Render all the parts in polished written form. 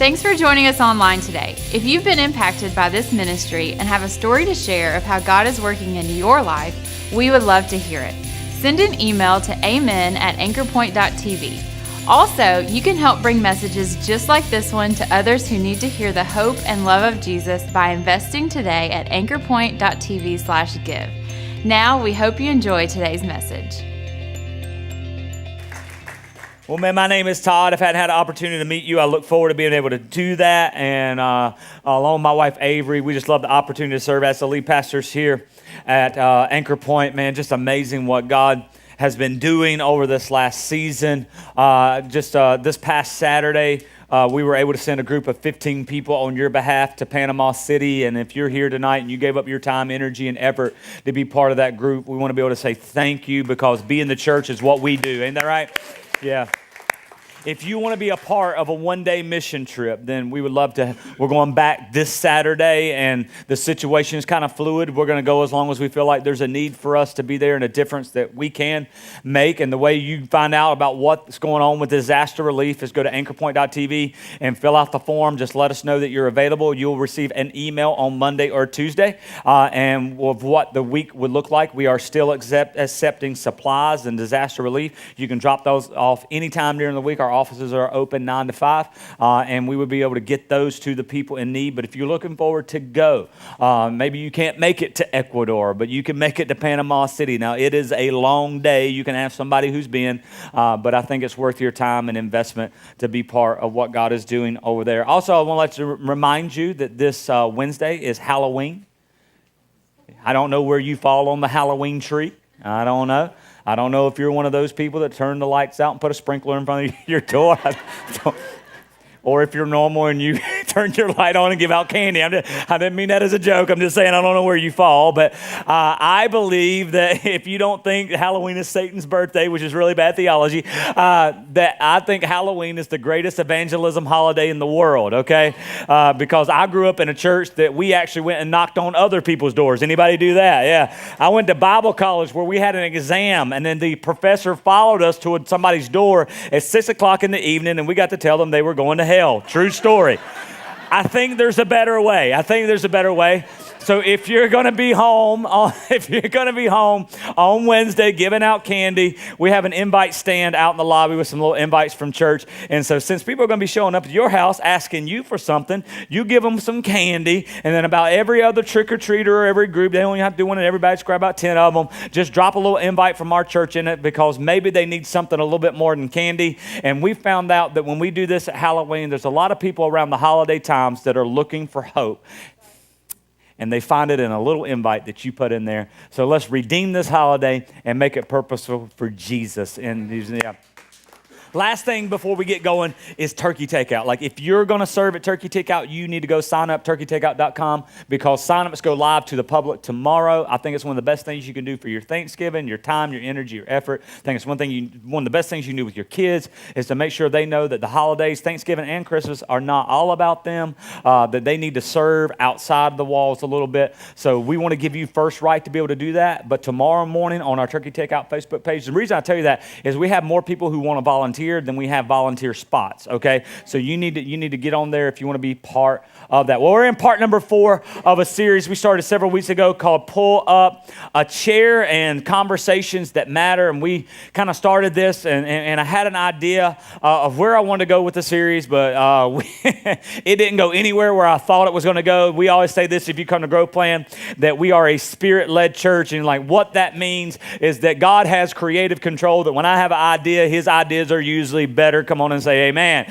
Thanks for joining us online today. If you've been impacted by this ministry and have a story to share of how God is working in your life, we would love to hear it. Send an email to amen@anchorpoint.tv. Also, you can help bring messages just like this one to others who need to hear the hope and love of Jesus by investing today at anchorpoint.tv/give. Now, we hope you enjoy today's message. Well, man, my name is Todd. If I hadn't had an opportunity to meet you, I look forward to being able to do that. And along with my wife, Avery, we just love the opportunity to serve as the lead pastors here at Anchor Point. Man, just amazing what God has been doing over this last season. This past Saturday, we were able to send a group of 15 people on your behalf to Panama City. And if you're here tonight and you gave up your time, energy, and effort to be part of that group, we want to be able to say thank you, because being the church is what we do. Ain't that right? Yeah. If you want to be a part of a one-day mission trip, then we would love to. We're going back this Saturday, and the situation is kind of fluid. We're going to go as long as we feel like there's a need for us to be there and a difference that we can make. And the way you find out about what's going on with disaster relief is go to anchorpoint.tv and fill out the form. Just let us know that you're available. You'll receive an email on Monday or Tuesday, and of what the week would look like. We are still accepting supplies and disaster relief. You can drop those off anytime during the week. Our offices are open 9 to 5, and we would be able to get those to the people in need. But if you're looking forward to go, maybe you can't make it to Ecuador, but you can make it to Panama City. Now, it is a long day. You can have somebody who's been, but I think it's worth your time and investment to be part of what God is doing over there. Also, I want to remind you that this Wednesday is Halloween. I don't know where you fall on the Halloween tree. I don't know. I don't know if you're one of those people that turn the lights out and put a sprinkler in front of your door. Or if you're normal and you turn your light on and give out candy. I didn't mean that as a joke. I'm just saying I don't know where you fall. But I believe that if you don't think Halloween is Satan's birthday, which is really bad theology, that I think Halloween is the greatest evangelism holiday in the world, okay? Because I grew up in a church that we actually went and knocked on other people's doors. Anybody do that? Yeah. I went to Bible college where we had an exam, and then the professor followed us to somebody's door at 6 o'clock in the evening, and we got to tell them they were going to hell. True story. I think there's a better way. So if you're going to be home on Wednesday giving out candy, we have an invite stand out in the lobby with some little invites from church. And so since people are going to be showing up at your house asking you for something, you give them some candy. And then about every other trick-or-treater or every group, they only have to do one, and everybody's grab about 10 of them. Just drop a little invite from our church in it, because maybe they need something a little bit more than candy. And we found out that when we do this at Halloween, there's a lot of people around the holiday times that are looking for hope. And they find it in a little invite that you put in there. So let's redeem this holiday and make it purposeful for Jesus. And yeah. Last thing before we get going is turkey takeout. Like, if you're going to serve at turkey takeout, you need to go sign up turkeytakeout.com, because sign-ups go live to the public tomorrow. I think it's one of the best things you can do for your Thanksgiving, your time, your energy, your effort. I think it's one of the best things you can do with your kids is to make sure they know that the holidays, Thanksgiving and Christmas, are not all about them, that they need to serve outside the walls a little bit. So we want to give you first right to be able to do that. But tomorrow morning on our Turkey Takeout Facebook page, the reason I tell you that is we have more people who want to volunteer than we have volunteer spots, okay? So you need to get on there if you want to be part of that. Well, we're in part number 4 of a series we started several weeks ago called Pull Up a Chair and Conversations That Matter. And we kind of started this, and I had an idea of where I wanted to go with the series, but it didn't go anywhere where I thought it was going to go. We always say this if you come to Growth Plan, that we are a spirit-led church. And like, what that means is that God has creative control, that when I have an idea, his ideas are usually better. Come on and say amen.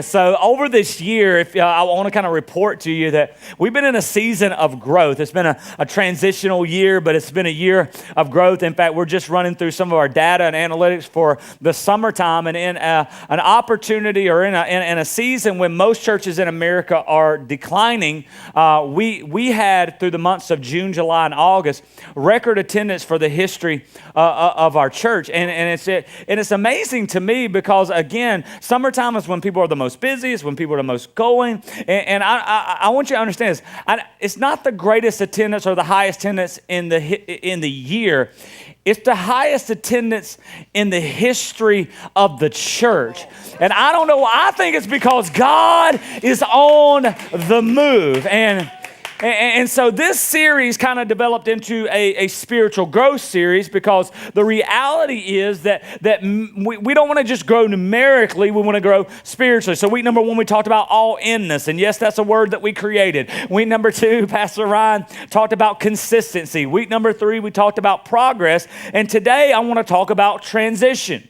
So over this year, if I want to kind of report to you that we've been in a season of growth. It's been a transitional year, but it's been a year of growth. In fact, we're just running through some of our data and analytics for the summertime, and in an opportunity or in a season when most churches in America are declining, we had through the months of June, July, and August record attendance for the history of our church, and it's amazing to me because, again, summertime is when people are the most busiest, when people are the most going. And I want you to understand this. It's not the greatest attendance or the highest attendance in the year. It's the highest attendance in the history of the church. And I don't know, I think it's because God is on the move. And so this series kind of developed into a spiritual growth series, because the reality is that we don't want to just grow numerically, we want to grow spiritually. So week number 1, we talked about all-inness, and yes, that's a word that we created. Week number 2, Pastor Ryan talked about consistency. Week number 3, we talked about progress, and today I want to talk about transition,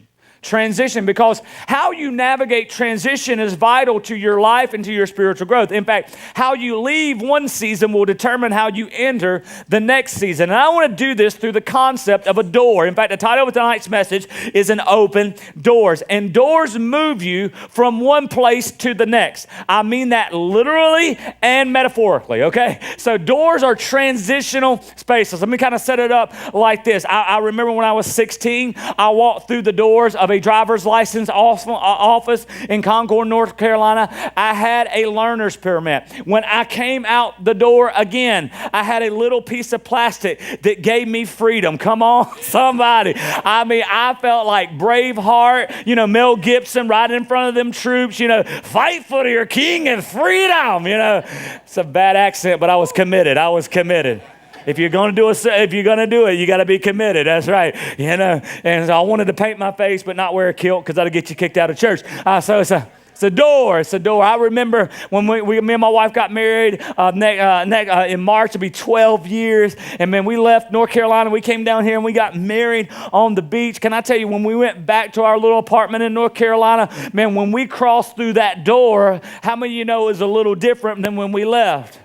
because how you navigate transition is vital to your life and to your spiritual growth. In fact, how you leave one season will determine how you enter the next season. And I want to do this through the concept of a door. In fact, the title of tonight's message is An Open Doors. And doors move you from one place to the next. I mean that literally and metaphorically, okay? So doors are transitional spaces. Let me kind of set it up like this. I remember when I was 16, I walked through the doors of a driver's license office in Concord, North Carolina. I had a learner's permit. When I came out the door again, I had a little piece of plastic that gave me freedom. Come on, somebody. I mean, I felt like Braveheart, Mel Gibson right in front of them troops, fight for your king and freedom, It's a bad accent, but I was committed. If you're going to do it, you got to be committed. That's right. And so I wanted to paint my face, but not wear a kilt, because that'll get you kicked out of church. So it's a door. I remember when me and my wife got married in March. It'll be 12 years. And man, we left North Carolina. We came down here and we got married on the beach. Can I tell you, when we went back to our little apartment in North Carolina, man, when we crossed through that door, how many of you know it was a little different than when we left?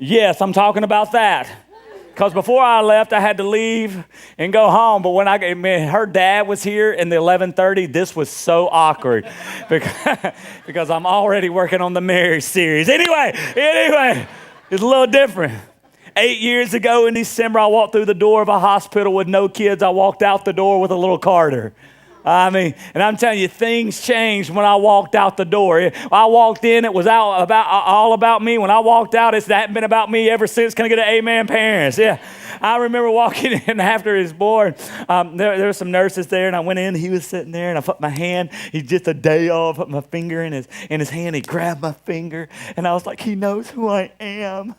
Yes, I'm talking about that. Because before I left, I had to leave and go home. But when her dad was here in the 11:30, this was so awkward because I'm already working on the marriage series. Anyway, it's a little different. 8 years ago in December, I walked through the door of a hospital with no kids. I walked out the door with a little Carter. And I'm telling you, things changed when I walked out the door. I walked in, it was all about me. When I walked out, it's that been about me ever since. Can I get an amen, parents? Yeah. I remember walking in after his born. There were some nurses there, and I went in. He was sitting there, and I put my hand. He's just a day off. Put my finger in his hand. He grabbed my finger, and I was like, he knows who I am.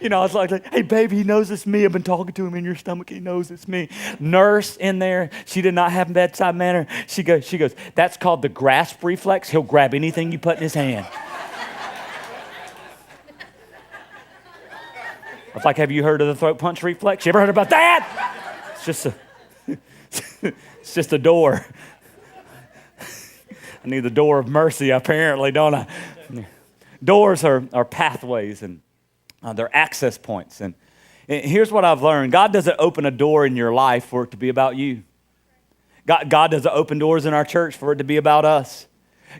I was like, hey, baby, he knows it's me. I've been talking to him in your stomach. He knows it's me. Nurse in there, she did not have bedside manner. She goes, that's called the grasp reflex. He'll grab anything you put in his hand. I was like, have you heard of the throat punch reflex? You ever heard about that? It's just a door. I need the door of mercy, apparently, don't I? Doors are pathways, and they're access points. And here's what I've learned. God doesn't open a door in your life for it to be about you. God doesn't open doors in our church for it to be about us.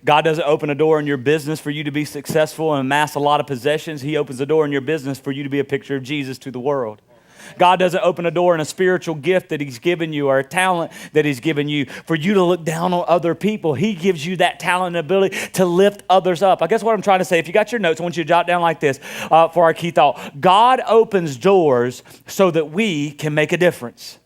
God doesn't open a door in your business for you to be successful and amass a lot of possessions. He opens a door in your business for you to be a picture of Jesus to the world. God doesn't open a door in a spiritual gift that he's given you or a talent that he's given you for you to look down on other people. He gives you that talent and ability to lift others up. I guess what I'm trying to say, if you got your notes, I want you to jot down like this for our key thought. God opens doors so that we can make a difference.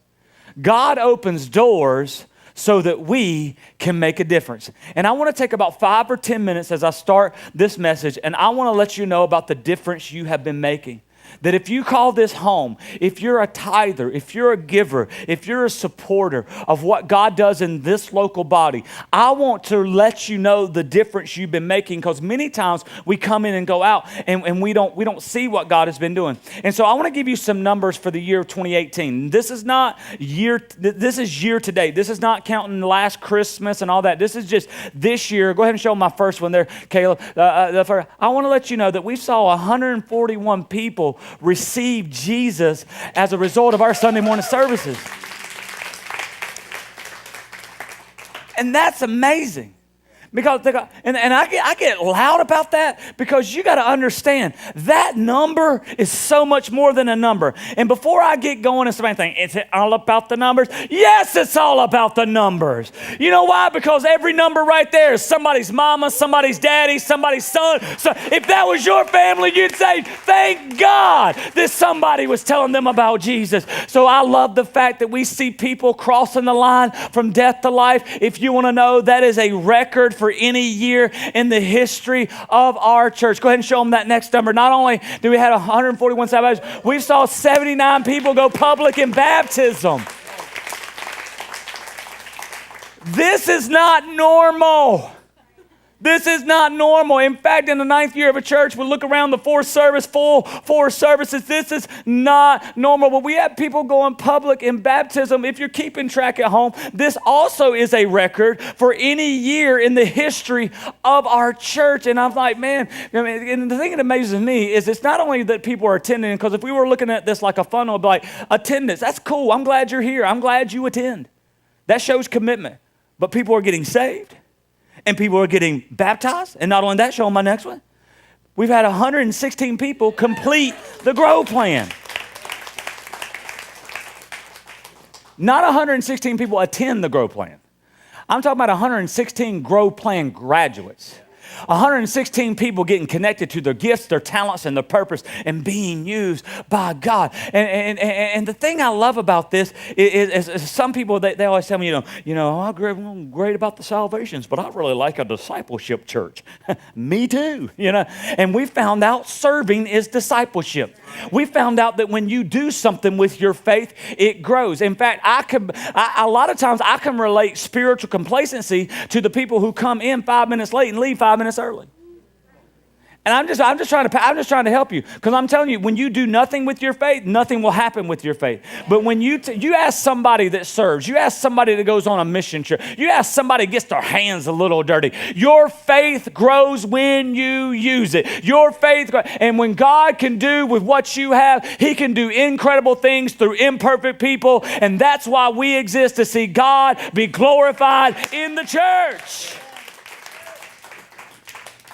God opens doors so that we can make a difference. And I want to take about 5 or 10 minutes as I start this message, and I want to let you know about the difference you have been making. That if you call this home, if you're a tither, if you're a giver, if you're a supporter of what God does in this local body, I want to let you know the difference you've been making, because many times we come in and go out and we don't see what God has been doing. And so I want to give you some numbers for the year of 2018. This is year to date. This is not counting last Christmas and all that. This is just this year. Go ahead and show my first one there, Caleb. I want to let you know that we saw 141 people receive Jesus as a result of our Sunday morning services. And that's amazing, And I get loud about that because you got to understand that number is so much more than a number. And before I get going and somebody think, is it all about the numbers? Yes, it's all about the numbers. You know why? Because every number right there is somebody's mama, somebody's daddy, somebody's son. So if that was your family, you'd say, thank God that somebody was telling them about Jesus. So I love the fact that we see people crossing the line from death to life. If you want to know, that is a record for any year in the history of our church. Go ahead and show them that next number. Not only do we have 141 salvations, we saw 79 people go public in baptism. This is not normal. This is not normal. In fact, in the 9th year of a church, we look around the full four services. This is not normal. But we have people going public in baptism. If you're keeping track at home, this also is a record for any year in the history of our church. And I'm like, man, and the thing that amazes me is it's not only that people are attending, because if we were looking at this like a funnel, it'd be like, attendance, that's cool. I'm glad you're here. I'm glad you attend. That shows commitment. But people are getting saved. And people are getting baptized. And not only that, show them my next one. We've had 116 people complete the Grow Plan. Not 116 people attend the Grow Plan. I'm talking about 116 Grow Plan graduates. 116 people getting connected to their gifts, their talents, and their purpose and being used by God. And the thing I love about this is some people, they always tell me, I'm great about the salvations, but I really like a discipleship church. Me too, And we found out serving is discipleship. We found out that when you do something with your faith, it grows. In fact, a lot of times I can relate spiritual complacency to the people who come in 5 minutes late and leave 5 minutes early. And I'm just trying to help you, because I'm telling you, when you do nothing with your faith, nothing will happen with your faith. But when you ask somebody that serves, you ask somebody that goes on a mission trip, you ask somebody that gets their hands a little dirty, your faith grows when you use it. Your faith grows. And when God can do with what you have, He can do incredible things through imperfect people. And that's why we exist, to see God be glorified in the church.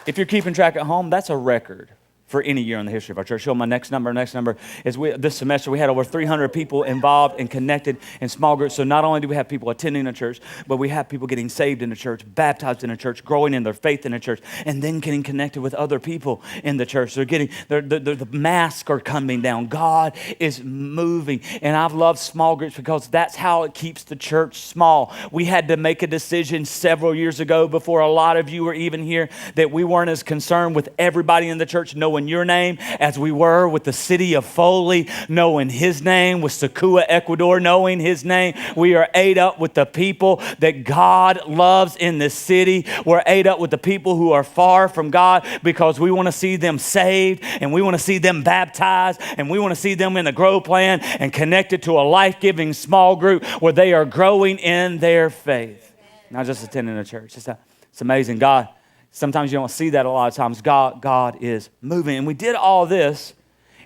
If you're keeping track at home, that's a record for any year in the history of our church. Show my next number. Next number is this semester we had over 300 people involved and connected in small groups. So not only do we have people attending the church, but we have people getting saved in the church, baptized in the church, growing in their faith in the church, and then getting connected with other people in the church. They're getting the masks are coming down. God is moving, and I've loved small groups because that's how it keeps the church small. We had to make a decision several years ago, before a lot of you were even here, that we weren't as concerned with everybody in the church knowing your name as we were with the city of Foley knowing his name, with Sakua, Ecuador knowing his name. We are ate up with the people that God loves in this city. We're ate up with the people who are far from God, because we want to see them saved, and we want to see them baptized, and we want to see them in the Grow Plan and connected to a life-giving small group where they are growing in their faith. Not just attending a church. It's amazing. God, sometimes you don't see that a lot of times. God is moving. And we did all this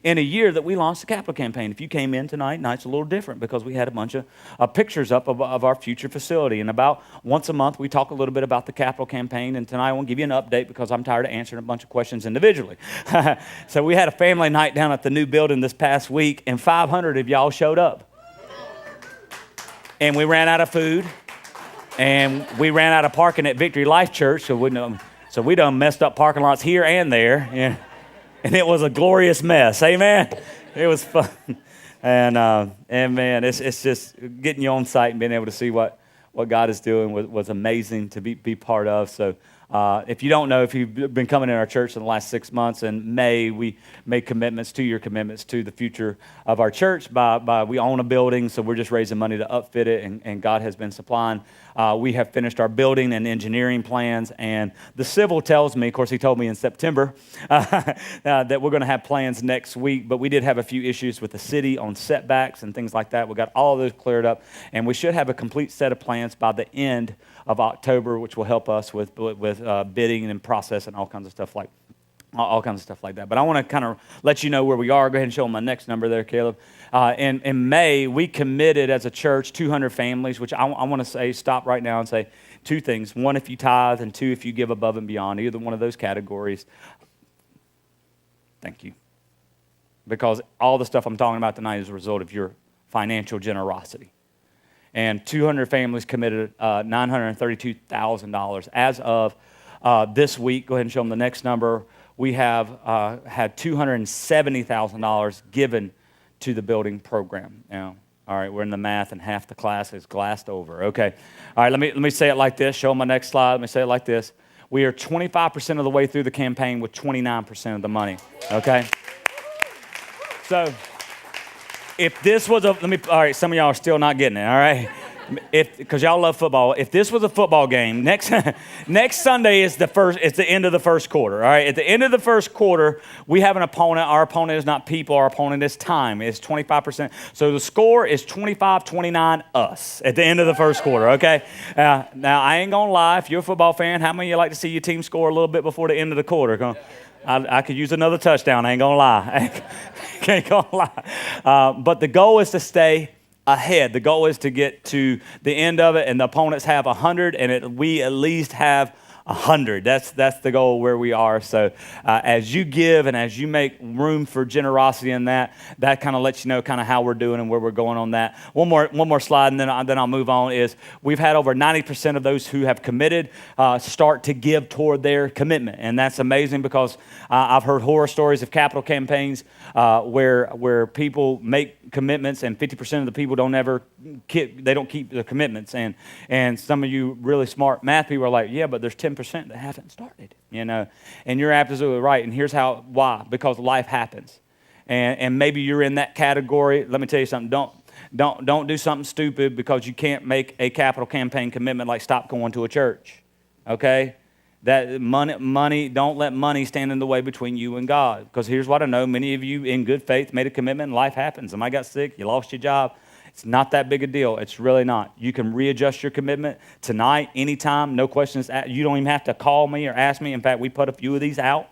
in a year that we launched the capital campaign. If you came in tonight's a little different, because we had a bunch of pictures up of our future facility. And about once a month, we talk a little bit about the capital campaign. And tonight I want to give you an update, because I'm tired of answering a bunch of questions individually. So we had a family night down at the new building this past week, and 500 of y'all showed up. And we ran out of food, and we ran out of parking at Victory Life Church, so we done messed up parking lots here and there. Yeah. And it was a glorious mess. Amen. It was fun. And man, it's just getting you on site and being able to see what God is doing was amazing to be part of. So if you don't know, if you've been coming in our church in the last 6 months, in May, we made commitments to the future of our church by we own a building, so we're just raising money to upfit it, and God has been supplying. We have finished our building and engineering plans, and the civil tells me, of course he told me in September, that we're going to have plans next week, but we did have a few issues with the city on setbacks and things like that. We got all of those cleared up, and we should have a complete set of plans by the end of October, which will help us with bidding and process and all kinds of stuff like all kinds of stuff like that. But I want to kind of let you know where we are. Go ahead and show them my next number there, Caleb. In May, we committed as a church 200 families, which I want to say, stop right now and say two things. One, if you tithe, and two, if you give above and beyond, either one of those categories. Thank you. Because all the stuff I'm talking about tonight is a result of your financial generosity. And 200 families committed $932,000. As of this week, go ahead and show them the next number. We have had $270,000 given to the building program. Now, all right, we're in the math, and half the class is glassed over. Okay, all right, let me say it like this. Show them my next slide. Let me say it like this. We are 25% of the way through the campaign with 29% of the money. Okay. So, if this was all right, some of y'all are still not getting it, all right? Because y'all love football. If this was a football game, next Sunday is it's the end of the first quarter, all right? At the end of the first quarter, we have an opponent. Our opponent is not people. Our opponent is time. It's 25%. So the score is 25-29 us at the end of the first quarter, okay? Now, I ain't going to lie. If you're a football fan, how many of you like to see your team score a little bit before the end of the quarter? I could use another touchdown. I ain't going to lie. I ain't going to lie. But the goal is to stay ahead. The goal is to get to the end of it, and the opponents have 100, and we at least have 100. That's the goal where we are. So as you give and as you make room for generosity in that kind of lets you know kind of how we're doing and where we're going on that. One more slide, and then I'll move on. Is we've had over 90% of those who have committed start to give toward their commitment, and that's amazing because I've heard horror stories of capital campaigns where people make commitments and 50% of the people don't keep their commitments, and some of you really smart math people are like, yeah, but there's 10% that haven't started, and you're absolutely right. And here's why: because life happens, and maybe you're in that category. Let me tell you something: don't do something stupid because you can't make a capital campaign commitment like stop going to a church. Okay, that money. Don't let money stand in the way between you and God. Because here's what I know: many of you in good faith made a commitment, and life happens. Somebody got sick, you lost your job. It's not that big a deal. It's really not. You can readjust your commitment tonight, anytime, no questions. You don't even have to call me or ask me. In fact, we put a few of these out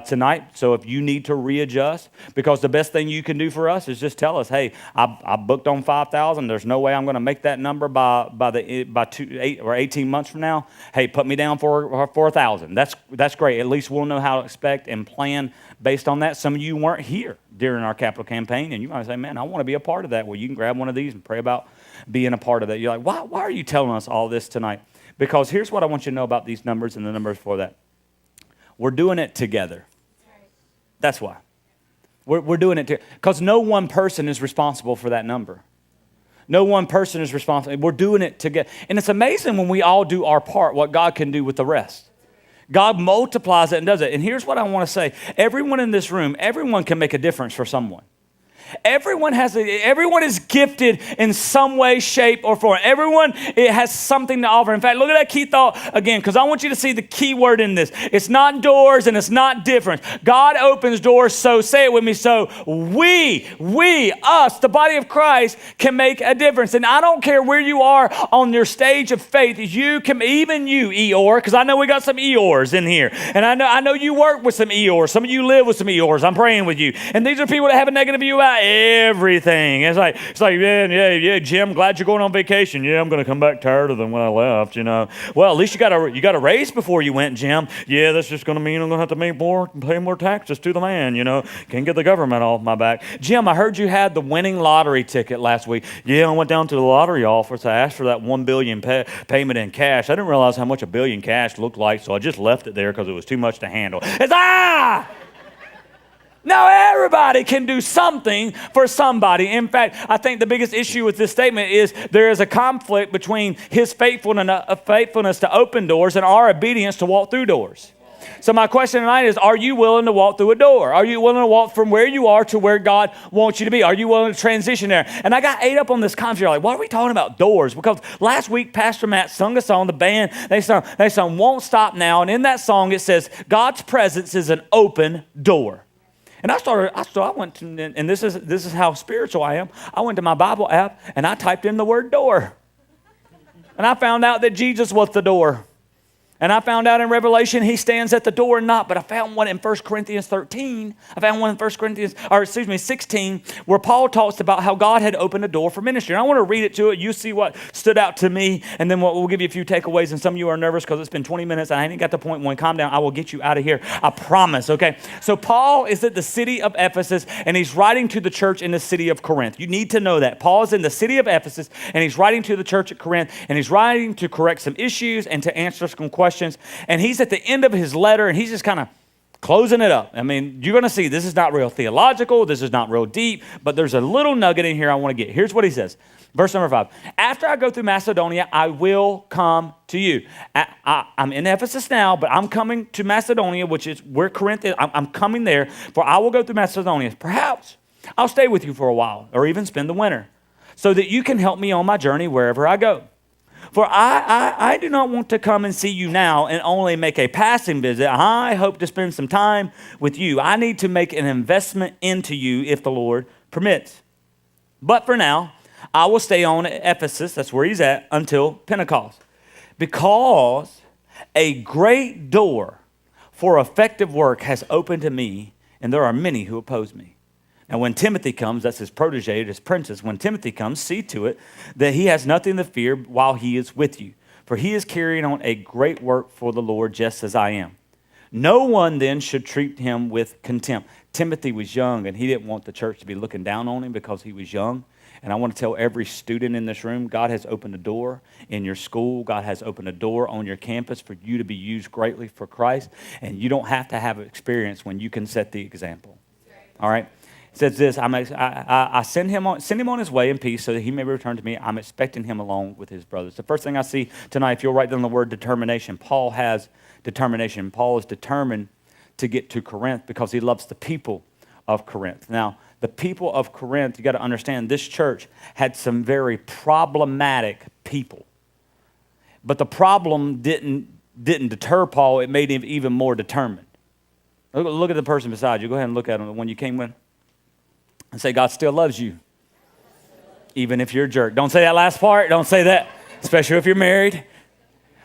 tonight. So if you need to readjust, because the best thing you can do for us is just tell us, hey, I booked on 5,000. There's no way I'm going to make that number by 8 or 18 months from now. Hey, put me down for 4,000. That's great. At least we'll know how to expect and plan based on that. Some of you weren't here during our capital campaign, and you might say, man, I want to be a part of that. Well, you can grab one of these and pray about being a part of that. You're like, why are you telling us all this tonight? Because here's what I want you to know about these numbers and the numbers for that. We're doing it together. That's why. We're doing it together. Because no one person is responsible for that number. No one person is responsible. We're doing it together. And it's amazing when we all do our part, what God can do with the rest. God multiplies it and does it. And here's what I want to say. Everyone in this room, everyone can make a difference for someone. Everyone is gifted in some way, shape, or form. Everyone has something to offer. In fact, look at that key thought again, because I want you to see the key word in this. It's not doors and it's not difference. God opens doors, so say it with me, so us, the body of Christ, can make a difference. And I don't care where you are on your stage of faith, you can, even you, Eeyore, because I know we got some Eeyores in here. And I know you work with some Eeyores. Some of you live with some Eeyores. I'm praying with you. And these are people that have a negative view about everything. It's like, yeah, Jim, glad you're going on vacation. Yeah, I'm going to come back tireder than when I left, Well, at least you got a raise before you went, Jim. Yeah, that's just going to mean I'm going to have to pay more taxes to the man, Can't get the government off my back. Jim, I heard you had the winning lottery ticket last week. Yeah, I went down to the lottery office. I asked for that $1 billion payment in cash. I didn't realize how much $1 billion cash looked like, so I just left it there because it was too much to handle. Now, everybody can do something for somebody. In fact, I think the biggest issue with this statement is there is a conflict between his faithfulness to open doors and our obedience to walk through doors. So my question tonight is, are you willing to walk through a door? Are you willing to walk from where you are to where God wants you to be? Are you willing to transition there? And I got ate up on this concept. Like, why are we talking about doors? Because last week, Pastor Matt sung a song, the band, they sung Won't Stop Now. And in that song, it says, God's presence is an open door. And I went to, and this is how spiritual I am. I went to my Bible app and I typed in the word door. And I found out that Jesus was the door. And I found out in Revelation he stands at the door and knock, but I found one in 1 Corinthians 13. I found one in 16, where Paul talks about how God had opened a door for ministry. And I want to read it to it. You see what stood out to me, and then we'll give you a few takeaways. And some of you are nervous because it's been 20 minutes and I ain't got to point one. Calm down. I will get you out of here. I promise, okay? So Paul is at the city of Ephesus, and he's writing to the church in the city of Corinth. You need to know that. Paul is in the city of Ephesus, and he's writing to the church at Corinth, and he's writing to correct some issues and to answer some questions. And he's at the end of his letter, and he's just kind of closing it up. I mean, you're going to see this is not real theological. This is not real deep, but there's a little nugget in here I want to get. Here's what he says. Verse number 5. After I go through Macedonia, I will come to you. I'm in Ephesus now, but I'm coming to Macedonia, which is where Corinth is. I'm coming there, for I will go through Macedonia. Perhaps I'll stay with you for a while, or even spend the winter, so that you can help me on my journey wherever I go. For I do not want to come and see you now and only make a passing visit. I hope to spend some time with you. I need to make an investment into you if the Lord permits. But for now, I will stay on at Ephesus, that's where he's at, until Pentecost. Because a great door for effective work has opened to me, and there are many who oppose me. Now, when Timothy comes, that's his protege, his princess. When Timothy comes, see to it that he has nothing to fear while he is with you. For he is carrying on a great work for the Lord, just as I am. No one then should treat him with contempt. Timothy was young, and he didn't want the church to be looking down on him because he was young. And I want to tell every student in this room, God has opened a door in your school. God has opened a door on your campus for you to be used greatly for Christ. And you don't have to have experience when you can set the example. All right? It says this, I send him on his way in peace so that he may return to me. I'm expecting him along with his brothers. The first thing I see tonight, if you'll write down the word determination, Paul has determination. Paul is determined to get to Corinth because he loves the people of Corinth. Now, the people of Corinth, you got to understand, this church had some very problematic people. But the problem didn't deter Paul. It made him even more determined. Look at the person beside you. Go ahead and look at him, the one you came with. And say, God still loves you, even if you're a jerk. Don't say that last part. Don't say that, especially if you're married.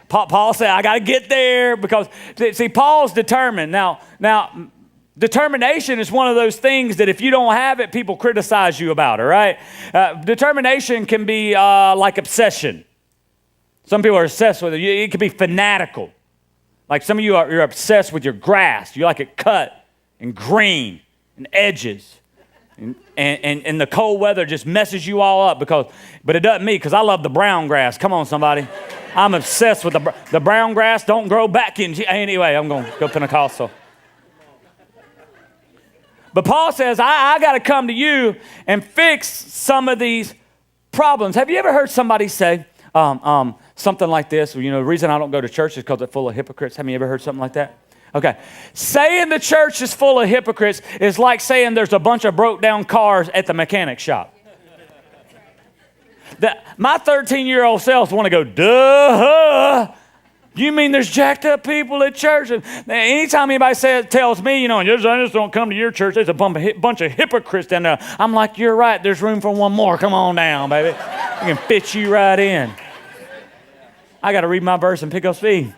Paul said, I got to get there because, see, Paul's determined. Now, determination is one of those things that if you don't have it, people criticize you about it, right? Determination can be like obsession. Some people are obsessed with it. It can be fanatical. Like some of you you're obsessed with your grass. You like it cut and green and edges. And the cold weather just messes you all up but it doesn't me because I love the brown grass. Come on, somebody. I'm obsessed with the brown grass. Don't grow back in. Anyway, I'm going to go Pentecostal. But Paul says, I got to come to you and fix some of these problems. Have you ever heard somebody say something like this? You know, the reason I don't go to church is because it's full of hypocrites. Have you ever heard something like that? Okay. Saying the church is full of hypocrites is like saying there's a bunch of broke down cars at the mechanic shop. My 13-year-old self want to go, duh. You mean there's jacked up people at church? Anytime anybody tells me, you know, I just don't come to your church, there's a bunch of hypocrites down there. I'm like, you're right. There's room for one more. Come on down, baby. I can fit you right in. I got to read my verse and pick up speed.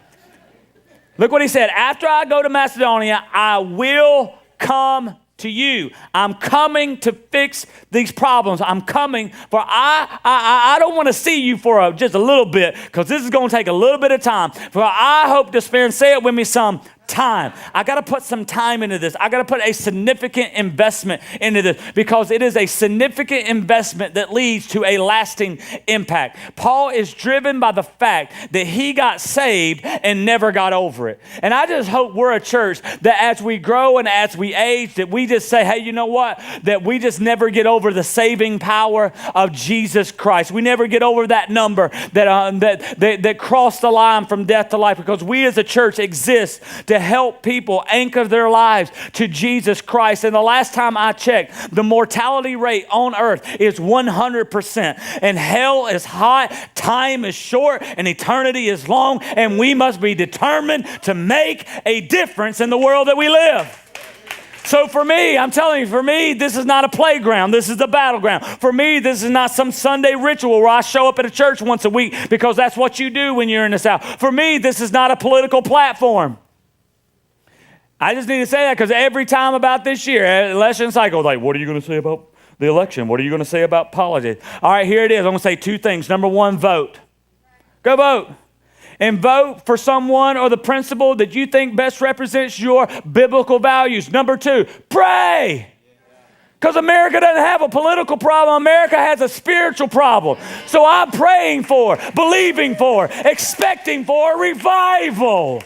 Look what he said. After I go to Macedonia, I will come to you. I'm coming to fix these problems. I'm coming for I don't want to see you for just a little bit because this is going to take a little bit of time. For I hope to spend, say it with me, some time. I got to put some time into this. I got to put a significant investment into this because it is a significant investment that leads to a lasting impact. Paul is driven by the fact that he got saved and never got over it. And I just hope we're a church that as we grow and as we age, that we just say, hey, you know what? That we just never get over the saving power of Jesus Christ. We never get over that number that crossed the line from death to life because we as a church exist to help people anchor their lives to Jesus Christ. And the last time I checked, the mortality rate on earth is 100%. And hell is hot, time is short, and eternity is long. And we must be determined to make a difference in the world that we live. So for me, I'm telling you, for me, this is not a playground. This is the battleground. For me, this is not some Sunday ritual where I show up at a church once a week because that's what you do when you're in the South. For me, this is not a political platform. I just need to say that because every time about this year, election cycle, like, what are you going to say about the election? What are you going to say about politics? All right, here it is. I'm going to say two things. Number one, vote. Go vote. And vote for someone or the principle that you think best represents your biblical values. Number two, pray. Because America doesn't have a political problem. America has a spiritual problem. So I'm praying for, believing for, expecting for a revival.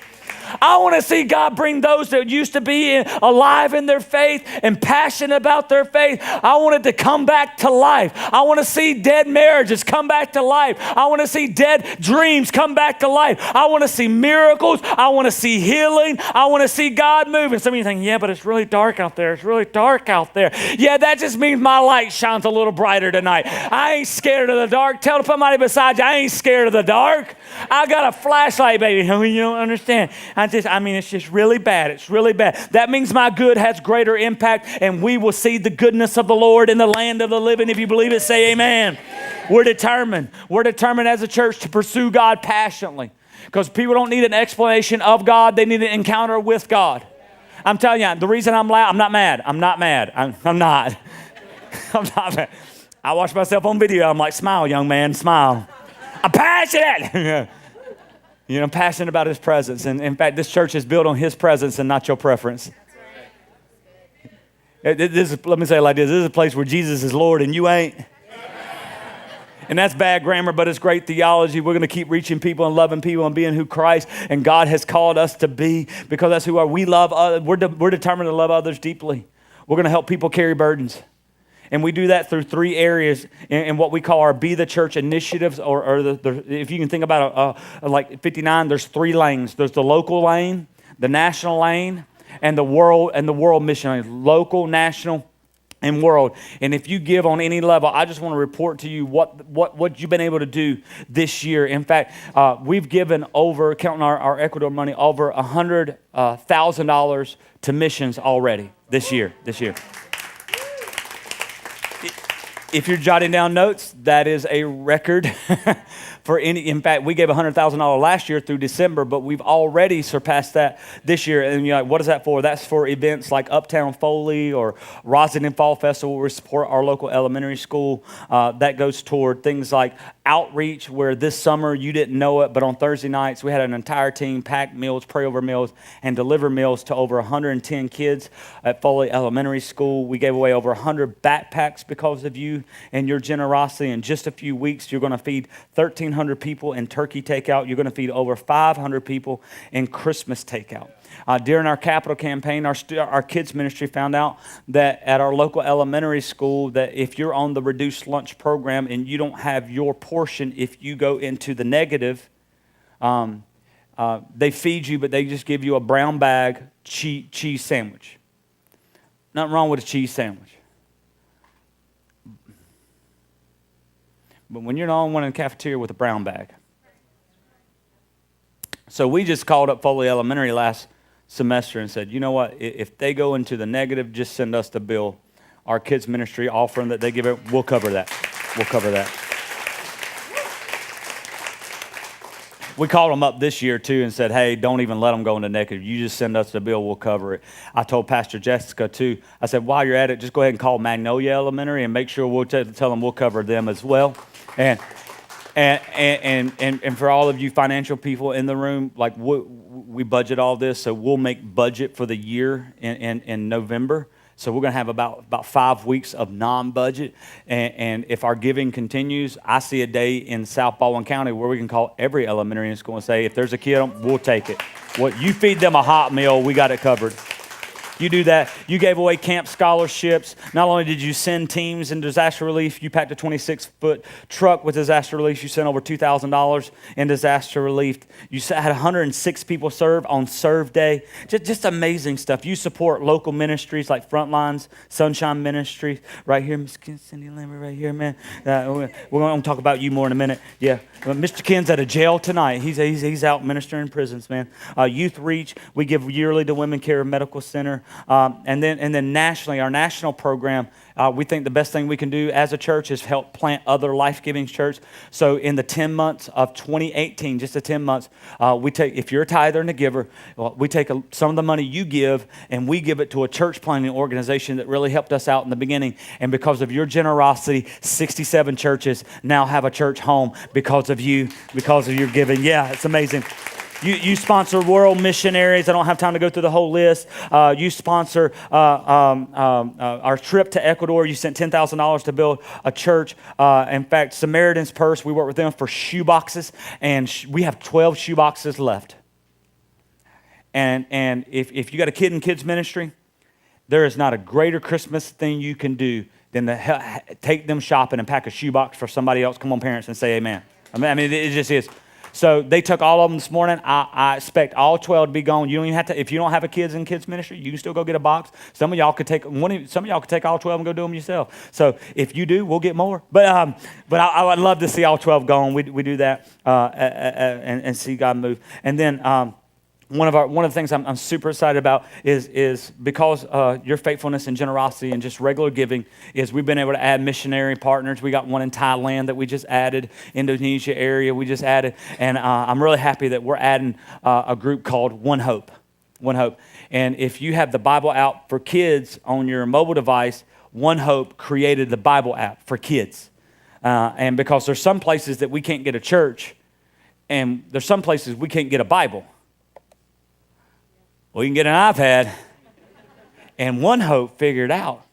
I want to see God bring those that used to be alive in their faith and passionate about their faith. I want it to come back to life. I want to see dead marriages come back to life. I want to see dead dreams come back to life. I want to see miracles. I want to see healing. I want to see God moving. Some of you think, yeah, but it's really dark out there. It's really dark out there. Yeah, that just means my light shines a little brighter tonight. I ain't scared of the dark. Tell somebody beside you, I ain't scared of the dark. I got a flashlight, baby. You don't understand. It's just really bad. It's really bad. That means my good has greater impact, and we will see the goodness of the Lord in the land of the living. If you believe it, say amen. We're determined. We're determined as a church to pursue God passionately because people don't need an explanation of God. They need an encounter with God. I'm telling you, the reason I'm loud, I'm not mad. I'm not. I'm not mad. I watch myself on video. I'm like, smile, young man, smile. I'm passionate. I'm passionate about his presence. And in fact, this church is built on his presence and not your preference. Let me say it like this. This is a place where Jesus is Lord and you ain't. And that's bad grammar, but it's great theology. We're going to keep reaching people and loving people and being who Christ and God has called us to be because that's who we love. We're determined to love others deeply. We're going to help people carry burdens. And we do that through three areas in what we call our Be the Church initiatives, or if you can think about like 59, there's three lanes. There's the local lane, the national lane, and the world mission lane. Local, national, and world. And if you give on any level, I just want to report to you what you've been able to do this year. In fact, we've given over, counting our Ecuador money, over $100,000 to missions already this year. If you're jotting down notes, that is a record for any. In fact, we gave $100,000 last year through December, but we've already surpassed that this year. And you're like, what is that for? That's for events like Uptown Foley or Rosin Fall Festival, where we support our local elementary school. That goes toward things like outreach, where this summer, you didn't know it, but on Thursday nights, we had an entire team pack meals, pray over meals, and deliver meals to over 110 kids at Foley Elementary School. We gave away over 100 backpacks because of you and your generosity. In just a few weeks, you're going to feed 1,300 people in turkey takeout. You're going to feed over 500 people in Christmas takeout. During our capital campaign, our kids ministry found out that at our local elementary school, that if you're on the reduced lunch program and you don't have your portion, if you go into the negative, they feed you, but they just give you a brown bag cheese sandwich. Nothing wrong with a cheese sandwich. But when you're the only one in the cafeteria with a brown bag. So we just called up Foley Elementary last semester and said, you know what, if they go into the negative, just send us the bill. Our kids ministry offering that they give it, we'll cover that. We called them up this year too and said, hey, don't even let them go into negative. You just send us the bill, we'll cover it. I told Pastor Jessica too, I said, while you're at it, just go ahead and call Magnolia Elementary and make sure we'll tell them we'll cover them as well. And for all of you financial people in the room, like we budget all this, so we'll make budget for the year in November. So we're going to have about 5 weeks of non-budget. And if our giving continues, I see a day in South Baldwin County where we can call every elementary school and say, if there's a kid, we'll take it. You feed them a hot meal, we got it covered. You do that. You gave away camp scholarships. Not only did you send teams in disaster relief, you packed a 26-foot truck with disaster relief. You sent over $2,000 in disaster relief. You had 106 people serve on Serve Day. Just amazing stuff. You support local ministries like Frontlines, Sunshine Ministries, right here. Miss Cindy Lambert right here, man. We're going to talk about you more in a minute. Yeah. Mr. Ken's at a jail tonight. He's out ministering in prisons, man. Youth Reach, we give yearly to Women Care Medical Center. And then nationally, our national program, we think the best thing we can do as a church is help plant other life-giving churches. So in the 10 months of 2018, just the 10 months, if you're a tither and a giver, we take some of the money you give and we give it to a church planting organization that really helped us out in the beginning. And because of your generosity, 67 churches now have a church home because of you, because of your giving. Yeah, it's amazing. You sponsor world missionaries. I don't have time to go through the whole list. You sponsor our trip to Ecuador. You sent $10,000 to build a church. In fact, Samaritan's Purse, we work with them for shoe boxes, and we have 12 shoe boxes left. And if you got a kid in kids ministry, there is not a greater Christmas thing you can do than to take them shopping and pack a shoe box for somebody else. Come on, parents, and say amen. I mean, it just is. So they took all of them this morning. I expect all 12 to be gone. You don't even have to, if you don't have a kids in kids ministry, you can still go get a box. Some of y'all could take all 12 and go do them yourself. So if you do, we'll get more. But I would love to see all 12 gone. We do that and see God move. And then one of the things I'm super excited about is because your faithfulness and generosity and just regular giving is we've been able to add missionary partners. We got one in Thailand that we just added, Indonesia area we just added, and I'm really happy that we're adding a group called One Hope. One Hope. And if you have the Bible app for kids on your mobile device, One Hope created the Bible app for kids. And because there's some places that we can't get a church, and there's some places we can't get a Bible. Well, you can get an iPad. And One Hope figured out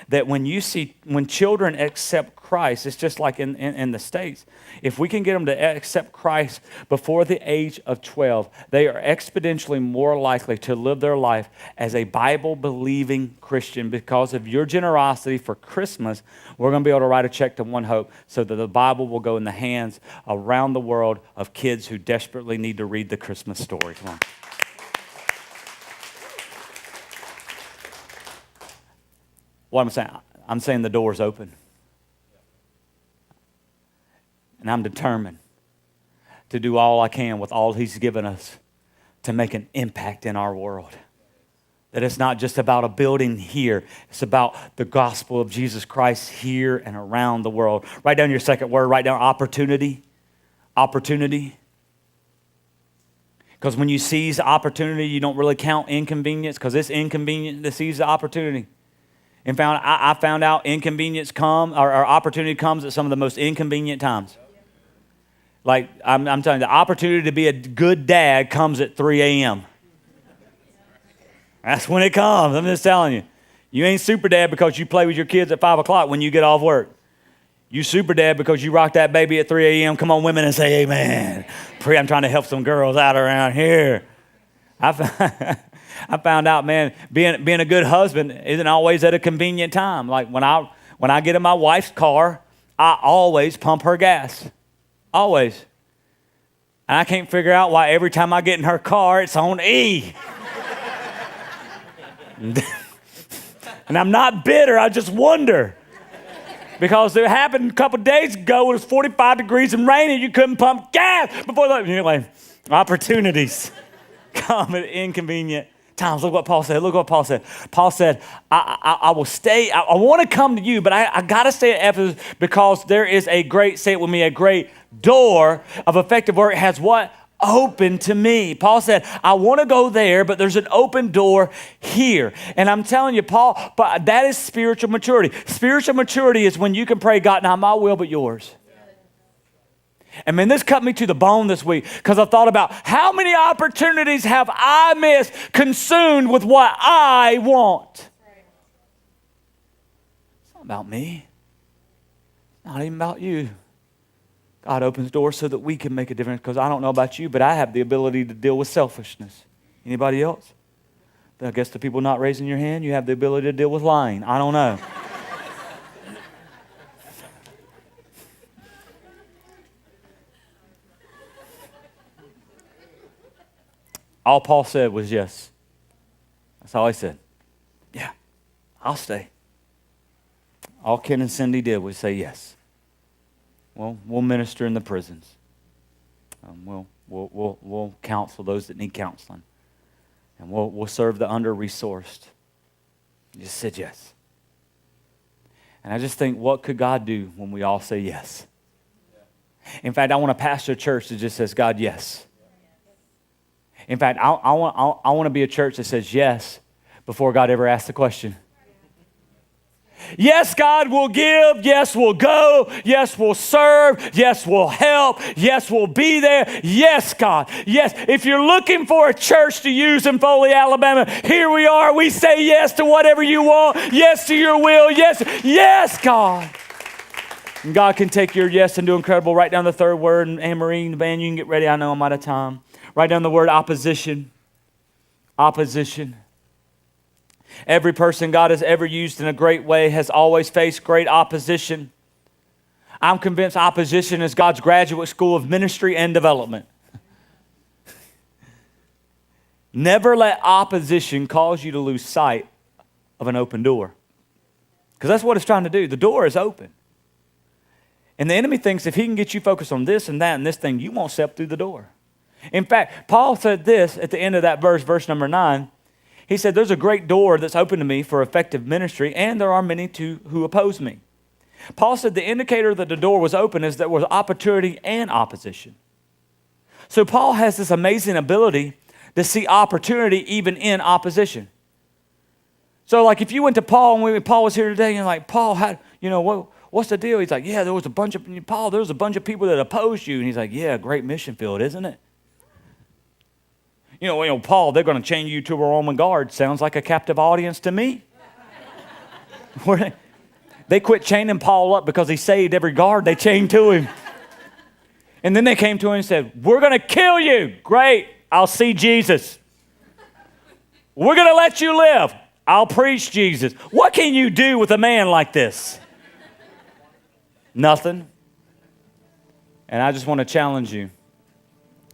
that when children accept Christ, it's just like in the States. If we can get them to accept Christ before the age of 12, they are exponentially more likely to live their life as a Bible-believing Christian. Because of your generosity for Christmas, we're going to be able to write a check to One Hope so that the Bible will go in the hands around the world of kids who desperately need to read the Christmas story. Come on. What I'm saying the door's open. And I'm determined to do all I can with all He's given us to make an impact in our world. That it's not just about a building here. It's about the gospel of Jesus Christ here and around the world. Write down your second word. Write down opportunity. Opportunity. Because when you seize opportunity, you don't really count inconvenience because it's inconvenient to seize the opportunity. And I found out inconvenience or opportunity comes at some of the most inconvenient times. Like I'm telling you, the opportunity to be a good dad comes at 3 a.m. That's when it comes. I'm just telling you. You ain't super dad because you play with your kids at 5 o'clock when you get off work. You super dad because you rock that baby at 3 a.m. Come on, women, and say amen. I'm trying to help some girls out around here. I found out, man, being a good husband isn't always at a convenient time. Like when I get in my wife's car, I always pump her gas. Always. And I can't figure out why every time I get in her car, it's on E. And I'm not bitter, I just wonder. Because it happened a couple days ago, it was 45 degrees and raining, you couldn't pump gas before that. Anyway, opportunities come at inconvenient times. Look what Paul said. Paul said, I will stay. I want to come to you, but I got to stay at Ephesus because there is a great, say it with me, a great door of effective work has what? Open to me. Paul said, I want to go there, but there's an open door here. And I'm telling you, Paul, but that is spiritual maturity. Spiritual maturity is when you can pray, God, not my will, but yours. And man, this cut me to the bone this week because I thought about how many opportunities have I missed consumed with what I want. It's not about me. It's not even about you. God opens doors so that we can make a difference because I don't know about you, but I have the ability to deal with selfishness. Anybody else? I guess the people not raising your hand, you have the ability to deal with lying. I don't know. All Paul said was yes. That's all he said. Yeah, I'll stay. All Ken and Cindy did was say yes. Well, we'll minister in the prisons. We'll counsel those that need counseling. and we'll serve the under-resourced. You just said yes. And I just think, what could God do when we all say yes? In fact, I want to pastor a church that just says, God, yes. In fact, I want to be a church that says yes before God ever asks the question. Yes, God will give. Yes, we'll go. Yes, we'll serve. Yes, we'll help. Yes, we'll be there. Yes, God. Yes. If you're looking for a church to use in Foley, Alabama, here we are. We say yes to whatever you want. Yes to your will. Yes. Yes, God. And God can take your yes and do incredible. Write down the third word. And Anne-Marie, the band, you can get ready. I know I'm out of time. Write down the word opposition. Opposition. Every person God has ever used in a great way has always faced great opposition. I'm convinced opposition is God's graduate school of ministry and development. Never let opposition cause you to lose sight of an open door. Because that's what it's trying to do. The door is open. And the enemy thinks if he can get you focused on this and that and this thing, you won't step through the door. In fact, Paul said this at the end of that verse, verse number 9. He said, there's a great door that's open to me for effective ministry, and there are many who oppose me. Paul said the indicator that the door was open is that there was opportunity and opposition. So Paul has this amazing ability to see opportunity even in opposition. So like if you went to Paul, and Paul was here today, and you're like, Paul, what's the deal? He's like, yeah, there was a bunch of people that opposed you. And he's like, yeah, great mission field, isn't it? You know, Paul, they're going to chain you to a Roman guard. Sounds like a captive audience to me. They quit chaining Paul up because he saved every guard they chained to him. And then they came to him and said, we're going to kill you. Great, I'll see Jesus. We're going to let you live. I'll preach Jesus. What can you do with a man like this? Nothing. And I just want to challenge you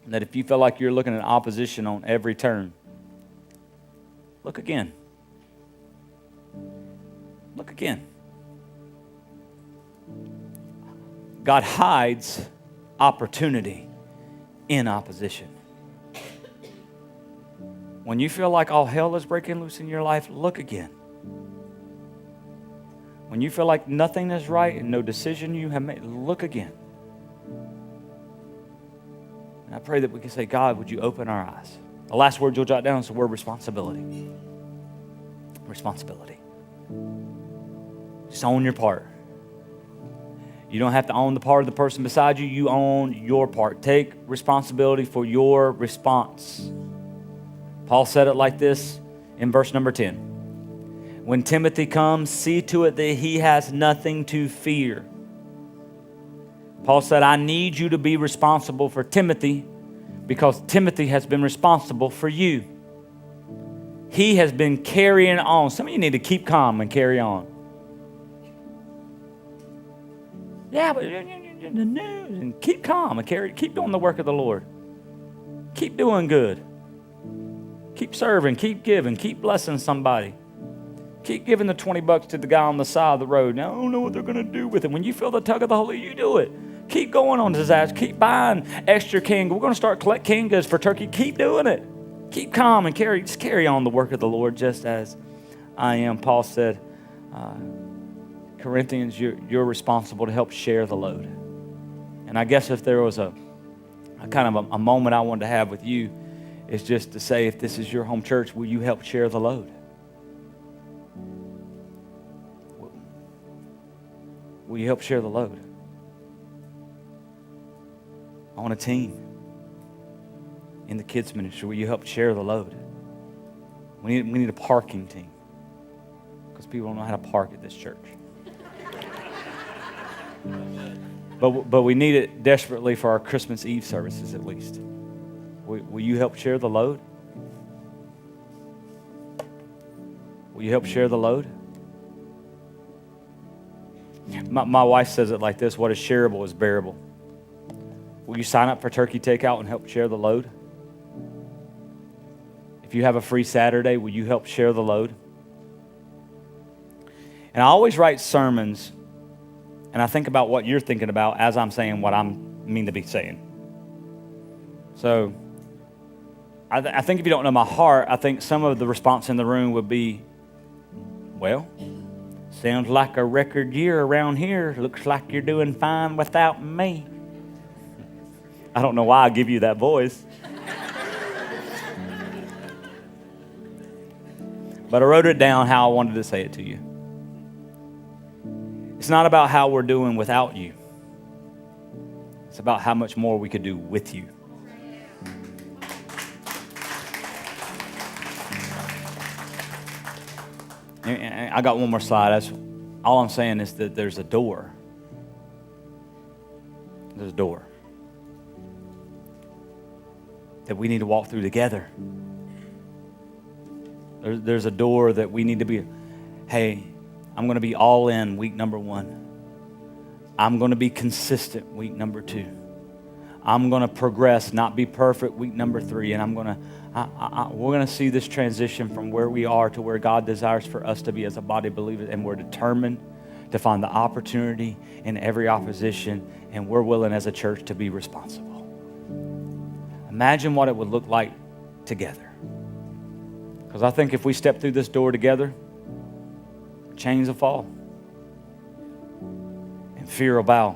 that if you feel like you're looking at opposition on every turn, look again. Look again. God hides opportunity in opposition. When you feel like all hell is breaking loose in your life, look again. When you feel like nothing is right and no decision you have made, look again. And I pray that we can say, God, would you open our eyes? The last word you'll jot down is the word responsibility. Responsibility. Just own your part. You don't have to own the part of the person beside you. You own your part. Take responsibility for your response. Paul said it like this in verse number 10. When Timothy comes, see to it that he has nothing to fear. Paul said, I need you to be responsible for Timothy because Timothy has been responsible for you. He has been carrying on. Some of you need to keep calm and carry on. Yeah, but the news and keep calm and keep doing the work of the Lord. Keep doing good. Keep serving, keep giving, keep blessing somebody. Keep giving the $20 to the guy on the side of the road. Now, I don't know what they're going to do with it. When you feel the tug of the Holy, you do it. Keep going on disaster. Keep buying extra canned. We're going to start collect canned goods for turkey. Keep doing it. Keep calm and carry on the work of the Lord just as I am. Paul said, Corinthians, you're responsible to help share the load. And I guess if there was a kind of a moment I wanted to have with you, it's just to say, if this is your home church, will you help share the load? Will you help share the load? I want a team in the kids ministry. Will you help share the load? We need a parking team because people don't know how to park at this church. But we need it desperately for our Christmas Eve services at least. Will you help share the load? Will you help share the load? My wife says it like this: what is shareable is bearable. Will you sign up for turkey takeout and help share the load? If you have a free Saturday, will you help share the load? And I always write sermons, and I think about what you're thinking about as I'm saying what I mean to be saying. So I think if you don't know my heart, I think some of the response in the room would be, well, sounds like a record year around here. Looks like you're doing fine without me. I don't know why I give you that voice. But I wrote it down how I wanted to say it to you. It's not about how we're doing without you. It's about how much more we could do with you. And I got one more slide. That's all I'm saying is that there's a door. There's a door that we need to walk through together. There's a door that we need to be, hey, I'm going to be all in week number 1. I'm going to be consistent week number 2. I'm going to progress, not be perfect week number 3. And we're going to see this transition from where we are to where God desires for us to be as a body of believers. And we're determined to find the opportunity in every opposition. And we're willing as a church to be responsible. Imagine what it would look like together. Because I think if we step through this door together, chains will fall. And fear will bow.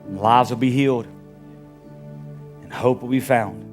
And lives will be healed. And hope will be found.